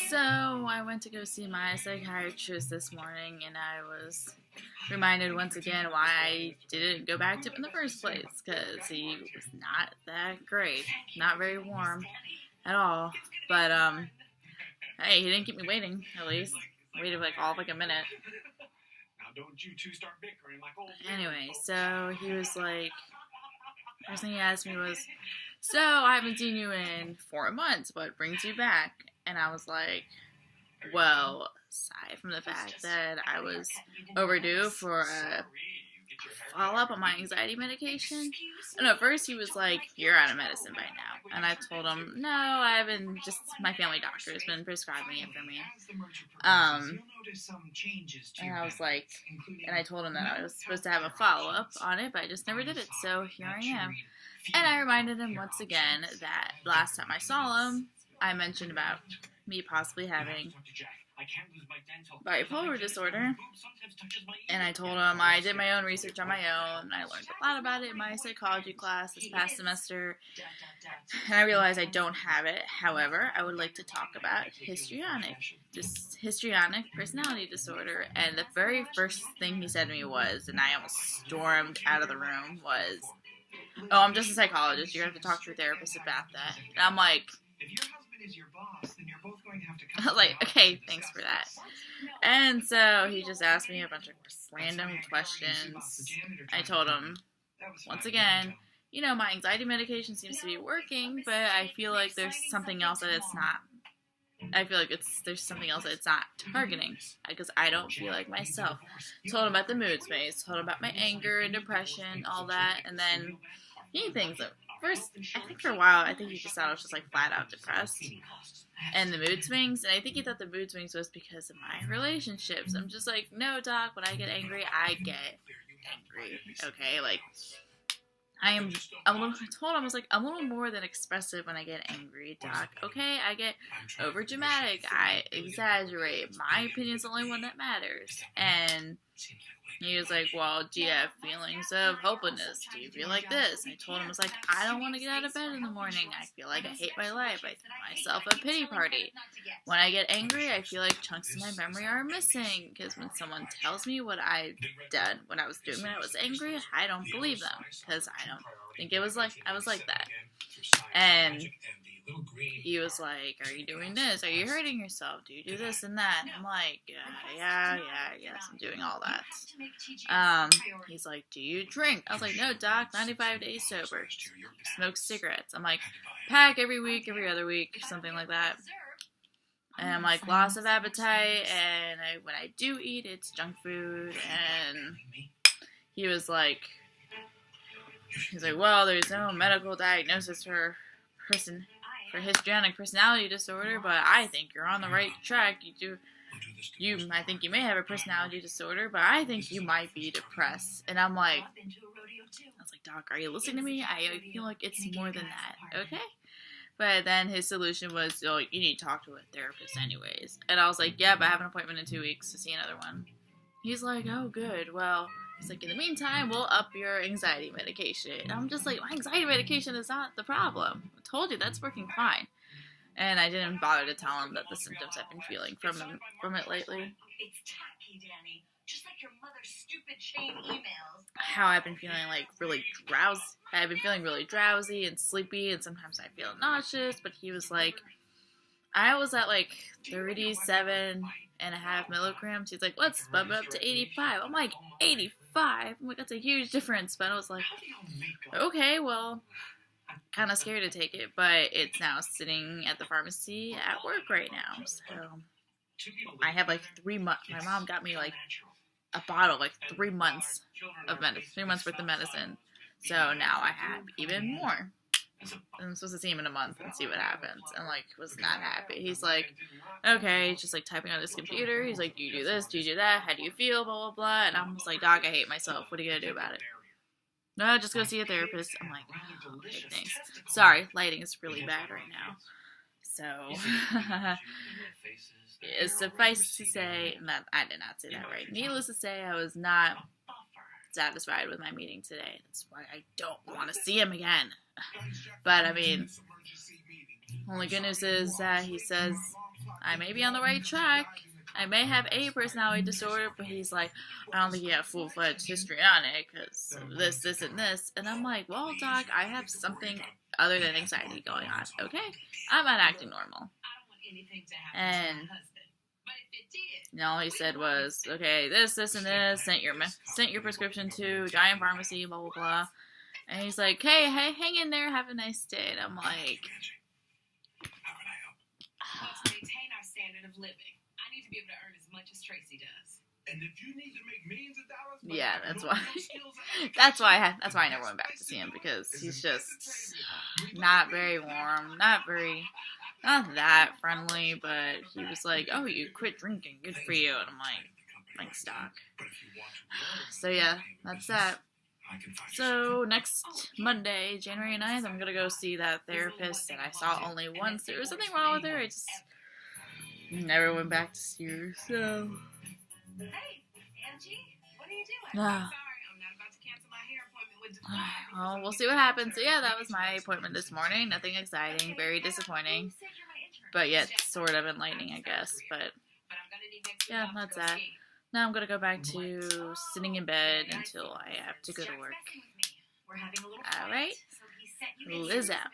So I went to go see my psychiatrist this morning, and I was reminded once again why I didn't go back to him in the first place, because he was not that great, not very warm at all. But hey, he didn't keep me waiting. At least waited like a minute. Anyway, so he was like, first thing he asked me was, "So I haven't seen you in 4 months. What brings you back?" And I was like, well, aside from the fact that I was overdue for a follow-up on my anxiety medication. And at first he was like, "You're out of medicine by now." And I told him, "No, I haven't, just my family doctor has been prescribing it for me." And I was like, and I told him that I was supposed to have a follow-up on it, but I just never did it. So here I am. And I reminded him once again that last time I saw him, I mentioned about me possibly having bipolar disorder, and I told him I did my own research on my own. I learned a lot about it in my psychology class this past semester, and I realized I don't have it. However, I would like to talk about histrionic personality disorder. And the very first thing he said to me was, and I almost stormed out of the room, was, "Oh, I'm just a psychologist. You're going to have to talk to your therapist about that." And I'm like, I was like, okay, thanks for that. And so he just asked me a bunch of random questions. I told him, once again, my anxiety medication seems to be working, but I feel like there's something else that it's not. I feel like there's something else that it's not targeting, because I don't feel like myself. Told him about the mood swings, told him about my anger and depression, all that, and then he thinks that first, I think for a while, I think he just thought I was just like flat out depressed. And the mood swings, and I think he thought the mood swings was because of my relationships. I'm just like, no, doc, when I get angry, I get angry. Okay, like, I told him, I was like, I'm a little more than expressive when I get angry, doc. Okay, I get over dramatic, I exaggerate, my opinion's the only one that matters. And he was like, "Well, do you have feelings of hopelessness? Do you feel like this?" And I told him, I was like, "I don't want to get out of bed in the morning. I feel like I hate my life. I throw myself a pity party. When I get angry, I feel like chunks of my memory are missing. Because when someone tells me what I did, what I was doing when I was angry, I don't believe them. Because I don't think I was like that." And he was like, "Are you doing this? Are you hurting yourself? Do you do this and that?" And I'm like, yes, I'm doing all that. He's like, "Do you drink?" I was like, "No, doc, 95 days sober. Smoke cigarettes." I'm like, "Pack every week, every other week, something like that." And I'm like, "Loss of appetite, and when I do eat, it's junk food." And he was like, "Well, there's no medical diagnosis for histrionic personality disorder, but I think you're on the right track. I think you may have a personality disorder, but I think you might be depressed." And I was like, "Doc, are you listening to me? I feel like it's more than that, okay?" But then his solution was, "Oh, you need to talk to a therapist anyways." And I was like, "Yeah, but I have an appointment in 2 weeks to see another one." He's like, "Oh, good. Well," he's like, "in the meantime, we'll up your anxiety medication." And I'm just like, my anxiety medication is not the problem. I told you that's working fine. And I didn't bother to tell him that the symptoms I've been feeling from it lately. How I've been feeling like really drowsy. I've been feeling really drowsy and sleepy, and sometimes I feel nauseous. But he was like, I was at like 37.5 milligrams. He's like, "Let's bump it up to 85. I'm like, 85? I'm like, that's a huge difference. But I was like, okay, well, kind of scared to take it, but it's now sitting at the pharmacy at work right now. So I have like 3 months. My mom got me like a bottle, like 3 months of 3 months worth of medicine. So now I have even more. I'm supposed to see him in a month and see what happens. And like, was not happy. He's like, okay, just like typing on his computer. He's like, "Do you do this? Do you do that? How do you feel? Blah, blah, blah." And I'm just like, "Doc, I hate myself. What are you going to do about it?" "No, just go see a therapist." I'm like, "Oh, okay, thanks. Sorry, lighting is really bad right now." So, suffice to say, that I did not say that right. Needless to say, I was not satisfied with my meeting today. That's why I don't want to see him again. But, I mean, only good news is that he says I may be on the right track. I may have a personality disorder, but he's like, I don't think you have full-fledged histrionic because of this, this, and this. And I'm like, well, doc, I have something other than anxiety going on, okay? I'm not acting normal. And all he said was, okay, this, and this, sent your prescription to Giant Pharmacy, blah, blah, blah. And he's like, hey, hang in there, have a nice day. And I'm like, to maintain our standard of living, I need to be able to earn as much as Tracy does. And if you need to make millions of dollars, yeah, that's why I never went back to see him, because he's just not very warm, not that friendly. But he was like, oh, you quit drinking, good for you. And I'm like, thanks, doc. So yeah, that's that. So next Monday, January 9th, I'm gonna go see that therapist that I saw only once. There was something wrong with her. I just never went back to see her. So hey, Angie, what are you doing? I'm sorry, I'm not about to cancel my hair appointment with Define. Well, we'll see what happens. So yeah, that was my appointment this morning. Nothing exciting, very disappointing, but yet sort of enlightening, I guess. But yeah, that's that. Now I'm gonna go back to sitting in bed until I have to go to work. Alright, Liz out.